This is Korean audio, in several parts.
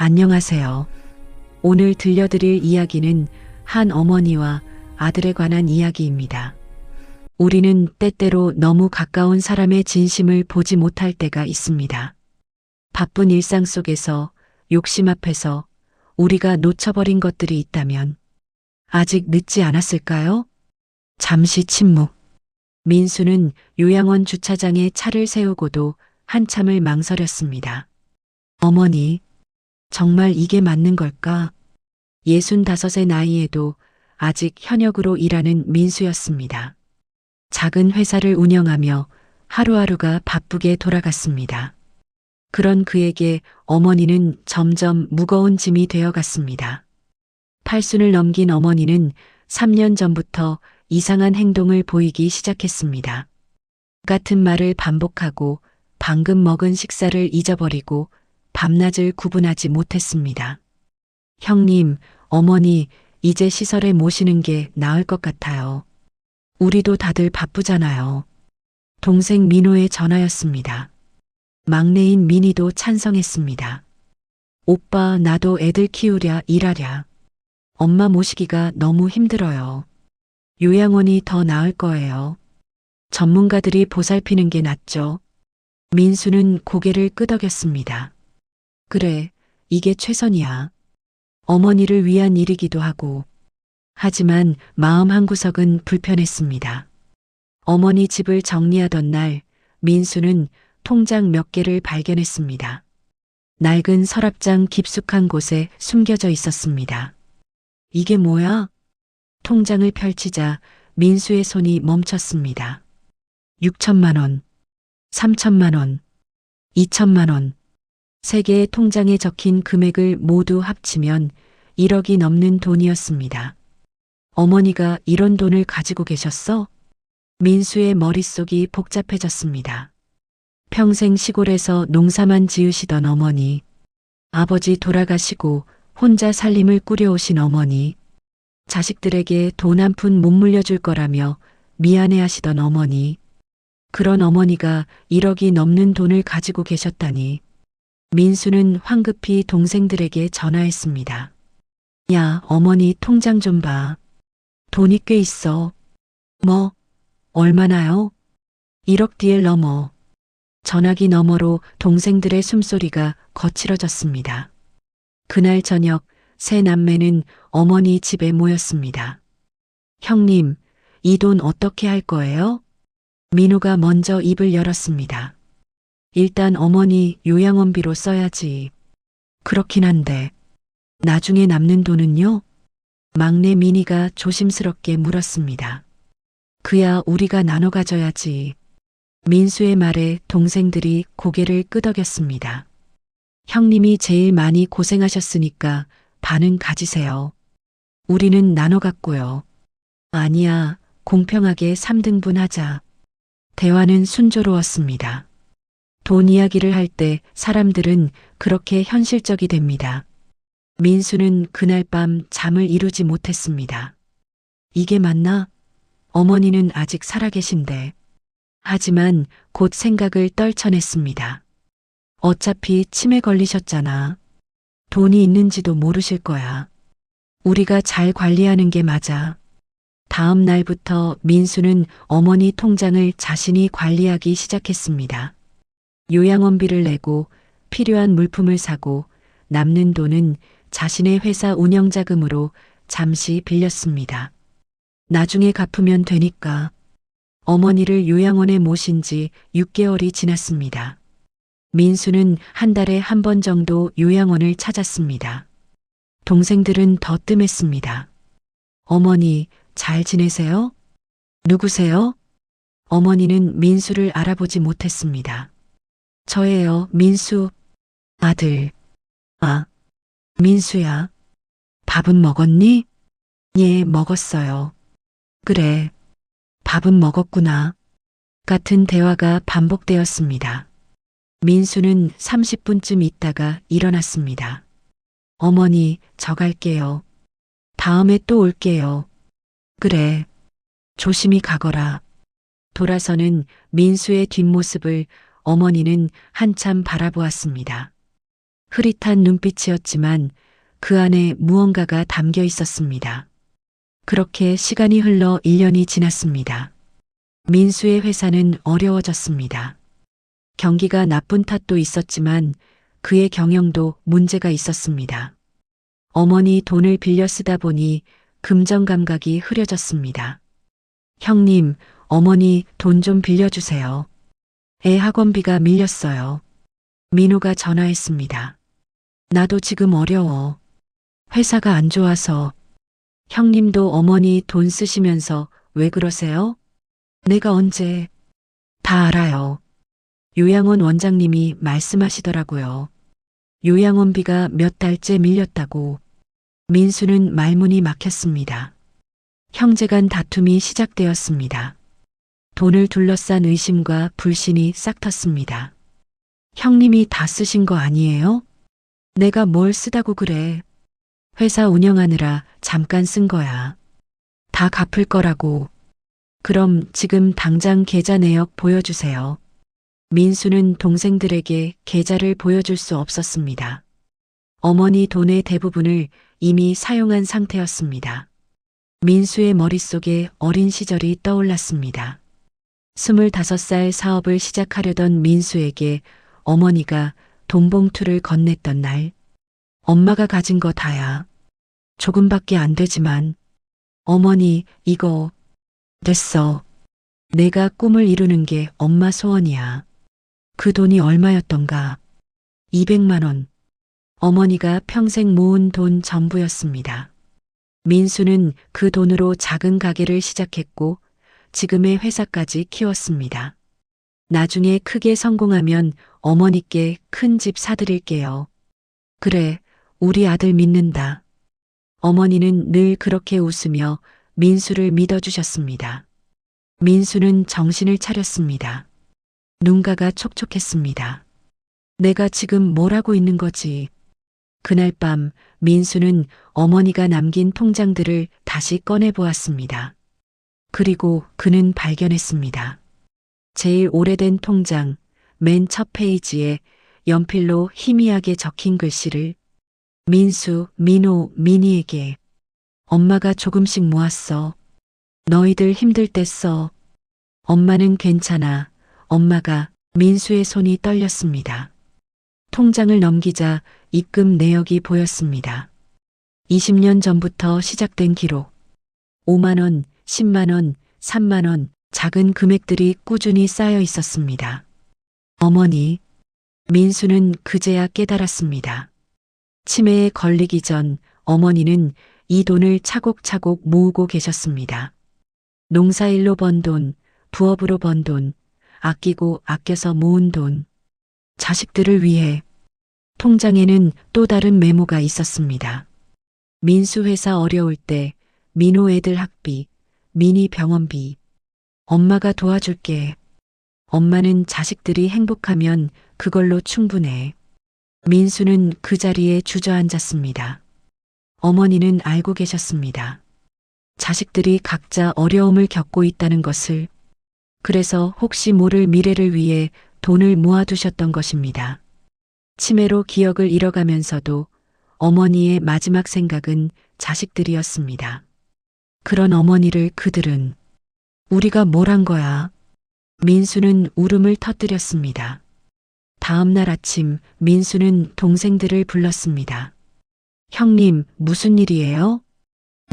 안녕하세요. 오늘 들려드릴 이야기는 한 어머니와 아들에 관한 이야기입니다. 우리는 때때로 너무 가까운 사람의 진심을 보지 못할 때가 있습니다. 바쁜 일상 속에서 욕심 앞에서 우리가 놓쳐버린 것들이 있다면 아직 늦지 않았을까요? 잠시 침묵. 민수는 요양원 주차장에 차를 세우고도 한참을 망설였습니다. 어머니, 정말 이게 맞는 걸까? 65의 나이에도 아직 현역으로 일하는 민수였습니다. 작은 회사를 운영하며 하루하루가 바쁘게 돌아갔습니다. 그런 그에게 어머니는 점점 무거운 짐이 되어갔습니다. 80을 넘긴 어머니는 3년 전부터 이상한 행동을 보이기 시작했습니다. 같은 말을 반복하고 방금 먹은 식사를 잊어버리고 밤낮을 구분하지 못했습니다. 형님, 어머니, 이제 시설에 모시는 게 나을 것 같아요. 우리도 다들 바쁘잖아요. 동생 민호의 전화였습니다. 막내인 민희도 찬성했습니다. 오빠, 나도 애들 키우랴 일하랴. 엄마 모시기가 너무 힘들어요. 요양원이 더 나을 거예요. 전문가들이 보살피는 게 낫죠. 민수는 고개를 끄덕였습니다. 그래, 이게 최선이야. 어머니를 위한 일이기도 하고. 하지만 마음 한구석은 불편했습니다. 어머니 집을 정리하던 날, 민수는 통장 몇 개를 발견했습니다. 낡은 서랍장 깊숙한 곳에 숨겨져 있었습니다. 이게 뭐야? 통장을 펼치자 민수의 손이 멈췄습니다. 6천만 원, 3천만 원, 2천만 원. 세 개의 통장에 적힌 금액을 모두 합치면 1억이 넘는 돈이었습니다. 어머니가 이런 돈을 가지고 계셨어? 민수의 머릿속이 복잡해졌습니다. 평생 시골에서 농사만 지으시던 어머니, 아버지 돌아가시고 혼자 살림을 꾸려오신 어머니, 자식들에게 돈 한 푼 못 물려줄 거라며 미안해하시던 어머니, 그런 어머니가 1억이 넘는 돈을 가지고 계셨다니. 민수는 황급히 동생들에게 전화했습니다. 야, 어머니 통장 좀 봐. 돈이 꽤 있어. 뭐? 얼마나요? 1억 DL 넘어. 전화기 너머로 동생들의 숨소리가 거칠어졌습니다. 그날 저녁 세 남매는 어머니 집에 모였습니다. 형님, 이 돈 어떻게 할 거예요? 민호가 먼저 입을 열었습니다. 일단 어머니 요양원비로 써야지. 그렇긴 한데 나중에 남는 돈은요? 막내 민희가 조심스럽게 물었습니다. 그야 우리가 나눠 가져야지. 민수의 말에 동생들이 고개를 끄덕였습니다. 형님이 제일 많이 고생하셨으니까 반은 가지세요. 우리는 나눠 갖고요. 아니야, 공평하게 3등분 하자. 대화는 순조로웠습니다. 돈 이야기를 할 때 사람들은 그렇게 현실적이 됩니다. 민수는 그날 밤 잠을 이루지 못했습니다. 이게 맞나? 어머니는 아직 살아계신데. 하지만 곧 생각을 떨쳐냈습니다. 어차피 치매 걸리셨잖아. 돈이 있는지도 모르실 거야. 우리가 잘 관리하는 게 맞아. 다음 날부터 민수는 어머니 통장을 자신이 관리하기 시작했습니다. 요양원비를 내고 필요한 물품을 사고 남는 돈은 자신의 회사 운영자금으로 잠시 빌렸습니다. 나중에 갚으면 되니까. 어머니를 요양원에 모신 지 6개월이 지났습니다. 민수는 한 달에 한 번 정도 요양원을 찾았습니다. 동생들은 더 뜸했습니다. 어머니, 잘 지내세요? 누구세요? 어머니는 민수를 알아보지 못했습니다. 저예요, 민수. 아들. 아, 민수야. 밥은 먹었니? 예, 먹었어요. 그래. 밥은 먹었구나. 같은 대화가 반복되었습니다. 민수는 30분쯤 있다가 일어났습니다. 어머니, 저 갈게요. 다음에 또 올게요. 그래. 조심히 가거라. 돌아서는 민수의 뒷모습을 어머니는 한참 바라보았습니다. 흐릿한 눈빛이었지만 그 안에 무언가가 담겨 있었습니다. 그렇게 시간이 흘러 1년이 지났습니다. 민수의 회사는 어려워졌습니다. 경기가 나쁜 탓도 있었지만 그의 경영도 문제가 있었습니다. 어머니 돈을 빌려 쓰다 보니 금전 감각이 흐려졌습니다. 형님, 어머니 돈 좀 빌려주세요. 애 학원비가 밀렸어요. 민호가 전화했습니다. 나도 지금 어려워. 회사가 안 좋아서. 형님도 어머니 돈 쓰시면서 왜 그러세요? 내가 언제. 다 알아요. 요양원 원장님이 말씀하시더라고요. 요양원비가 몇 달째 밀렸다고. 민수는 말문이 막혔습니다. 형제간 다툼이 시작되었습니다. 돈을 둘러싼 의심과 불신이 싹 텄습니다. 형님이 다 쓰신 거 아니에요? 내가 뭘 쓰다고 그래. 회사 운영하느라 잠깐 쓴 거야. 다 갚을 거라고. 그럼 지금 당장 계좌 내역 보여주세요. 민수는 동생들에게 계좌를 보여줄 수 없었습니다. 어머니 돈의 대부분을 이미 사용한 상태였습니다. 민수의 머릿속에 어린 시절이 떠올랐습니다. 25살 사업을 시작하려던 민수에게 어머니가 돈 봉투를 건넸던 날, 엄마가 가진 거 다야. 조금밖에 안 되지만, 어머니, 이거, 됐어. 내가 꿈을 이루는 게 엄마 소원이야. 그 돈이 얼마였던가? 200만 원. 어머니가 평생 모은 돈 전부였습니다. 민수는 그 돈으로 작은 가게를 시작했고 지금의 회사까지 키웠습니다. 나중에 크게 성공하면 어머니께 큰 집 사드릴게요. 그래, 우리 아들 믿는다. 어머니는 늘 그렇게 웃으며 민수를 믿어주셨습니다. 민수는 정신을 차렸습니다. 눈가가 촉촉했습니다. 내가 지금 뭘 하고 있는 거지? 그날 밤 민수는 어머니가 남긴 통장들을 다시 꺼내 보았습니다. 그리고 그는 발견했습니다. 제일 오래된 통장 맨 첫 페이지에 연필로 희미하게 적힌 글씨를 민수, 민호, 민희에게 엄마가 조금씩 모았어. 너희들 힘들 때 써. 엄마는 괜찮아. 엄마가. 민수의 손이 떨렸습니다. 통장을 넘기자 입금 내역이 보였습니다. 20년 전부터 시작된 기록. 5만 원, 10만 원, 3만 원, 작은 금액들이 꾸준히 쌓여 있었습니다. 어머니, 민수는 그제야 깨달았습니다. 치매에 걸리기 전 어머니는 이 돈을 차곡차곡 모으고 계셨습니다. 농사일로 번 돈, 부업으로 번 돈, 아끼고 아껴서 모은 돈. 자식들을 위해. 통장에는 또 다른 메모가 있었습니다. 민수 회사 어려울 때 민호 애들 학비, 민희 병원비. 엄마가 도와줄게. 엄마는 자식들이 행복하면 그걸로 충분해. 민수는 그 자리에 주저앉았습니다. 어머니는 알고 계셨습니다. 자식들이 각자 어려움을 겪고 있다는 것을. 그래서 혹시 모를 미래를 위해 돈을 모아두셨던 것입니다. 치매로 기억을 잃어가면서도 어머니의 마지막 생각은 자식들이었습니다. 그런 어머니를 그들은 우리가 뭘 한 거야? 민수는 울음을 터뜨렸습니다. 다음 날 아침 민수는 동생들을 불렀습니다. 형님, 무슨 일이에요?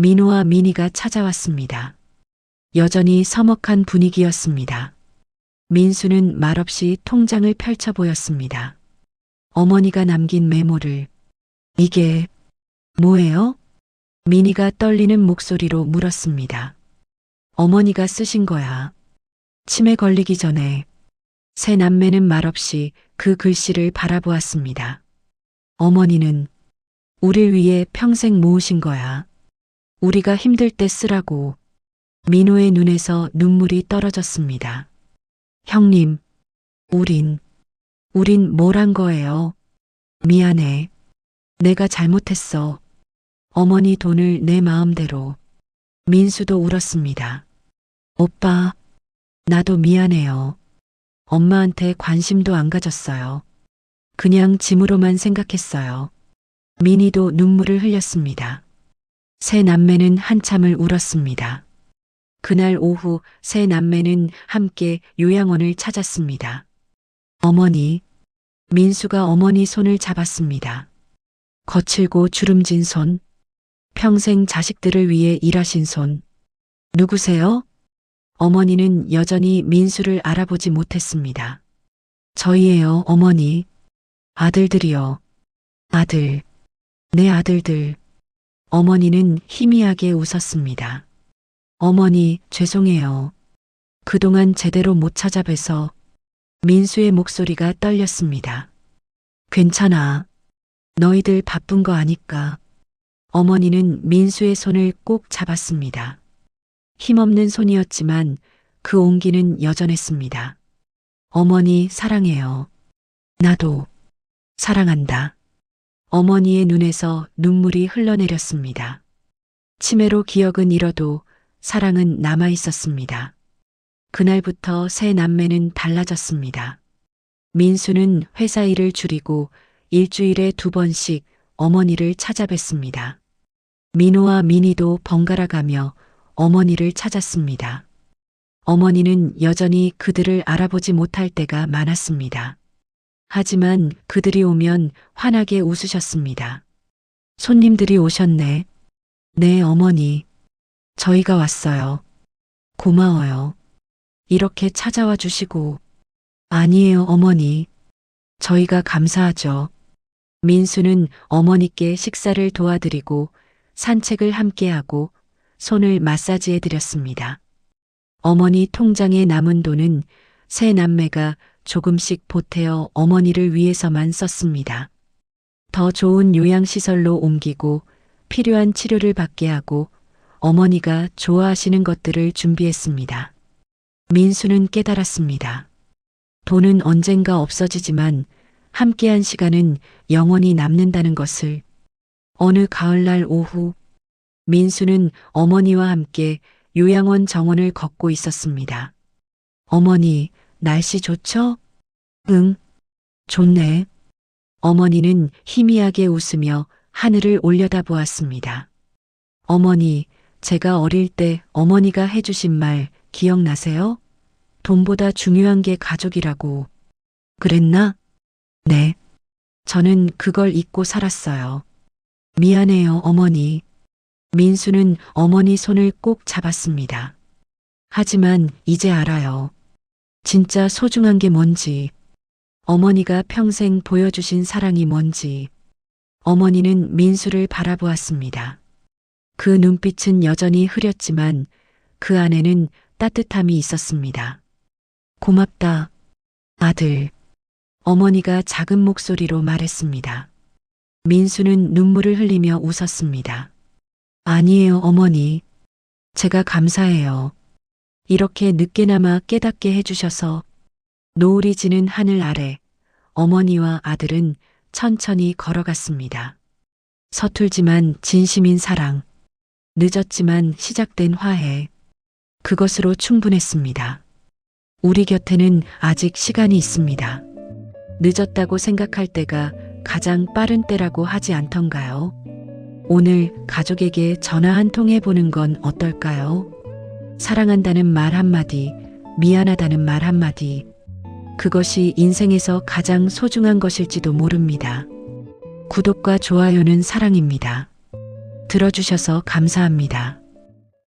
민호와 민희가 찾아왔습니다. 여전히 서먹한 분위기였습니다. 민수는 말없이 통장을 펼쳐 보였습니다. 어머니가 남긴 메모를. 이게 뭐예요? 민희가 떨리는 목소리로 물었습니다. 어머니가 쓰신 거야. 치매 걸리기 전에. 세 남매는 말없이 그 글씨를 바라보았습니다. 어머니는 우릴 위해 평생 모으신 거야. 우리가 힘들 때 쓰라고. 민호의 눈에서 눈물이 떨어졌습니다. 형님, 우린 뭘 한 거예요? 미안해. 내가 잘못했어. 어머니 돈을 내 마음대로. 민수도 울었습니다. 오빠, 나도 미안해요. 엄마한테 관심도 안 가졌어요. 그냥 짐으로만 생각했어요. 민희도 눈물을 흘렸습니다. 세 남매는 한참을 울었습니다. 그날 오후 세 남매는 함께 요양원을 찾았습니다. 어머니, 민수가 어머니 손을 잡았습니다. 거칠고 주름진 손, 평생 자식들을 위해 일하신 손. 누구세요? 어머니는 여전히 민수를 알아보지 못했습니다. 저희예요, 어머니. 아들들이요. 아들. 내 아들들. 어머니는 희미하게 웃었습니다. 어머니, 죄송해요. 그동안 제대로 못 찾아뵈서. 민수의 목소리가 떨렸습니다. 괜찮아. 너희들 바쁜 거 아니까. 어머니는 민수의 손을 꼭 잡았습니다. 힘없는 손이었지만 그 온기는 여전했습니다. 어머니 사랑해요. 나도 사랑한다. 어머니의 눈에서 눈물이 흘러내렸습니다. 치매로 기억은 잃어도 사랑은 남아 있었습니다. 그날부터 세 남매는 달라졌습니다. 민수는 회사 일을 줄이고 일주일에 2번씩 어머니를 찾아뵀습니다. 민호와 민희도 번갈아 가며 어머니를 찾았습니다. 어머니는 여전히 그들을 알아보지 못할 때가 많았습니다. 하지만 그들이 오면 환하게 웃으셨습니다. 손님들이 오셨네. 네, 어머니. 저희가 왔어요. 고마워요. 이렇게 찾아와 주시고. 아니에요, 어머니. 저희가 감사하죠. 민수는 어머니께 식사를 도와드리고 산책을 함께하고 손을 마사지해 드렸습니다. 어머니 통장에 남은 돈은 세 남매가 조금씩 보태어 어머니를 위해서만 썼습니다. 더 좋은 요양시설로 옮기고 필요한 치료를 받게 하고 어머니가 좋아하시는 것들을 준비했습니다. 민수는 깨달았습니다. 돈은 언젠가 없어지지만 함께한 시간은 영원히 남는다는 것을. 어느 가을날 오후, 민수는 어머니와 함께 요양원 정원을 걷고 있었습니다. 어머니, 날씨 좋죠? 응, 좋네. 어머니는 희미하게 웃으며 하늘을 올려다보았습니다. 어머니, 제가 어릴 때 어머니가 해주신 말 기억나세요? 돈보다 중요한 게 가족이라고. 그랬나? 네. 저는 그걸 잊고 살았어요. 미안해요, 어머니. 민수는 어머니 손을 꼭 잡았습니다. 하지만 이제 알아요. 진짜 소중한 게 뭔지. 어머니가 평생 보여주신 사랑이 뭔지. 어머니는 민수를 바라보았습니다. 그 눈빛은 여전히 흐렸지만 그 안에는 따뜻함이 있었습니다. 고맙다, 아들. 어머니가 작은 목소리로 말했습니다. 민수는 눈물을 흘리며 웃었습니다. 아니에요, 어머니. 제가 감사해요. 이렇게 늦게나마 깨닫게 해주셔서. 노을이 지는 하늘 아래 어머니와 아들은 천천히 걸어갔습니다. 서툴지만 진심인 사랑, 늦었지만 시작된 화해, 그것으로 충분했습니다. 우리 곁에는 아직 시간이 있습니다. 늦었다고 생각할 때가 가장 빠른 때라고 하지 않던가요? 오늘 가족에게 전화 한 통 해보는 건 어떨까요? 사랑한다는 말 한마디, 미안하다는 말 한마디, 그것이 인생에서 가장 소중한 것일지도 모릅니다. 구독과 좋아요는 사랑입니다. 들어주셔서 감사합니다.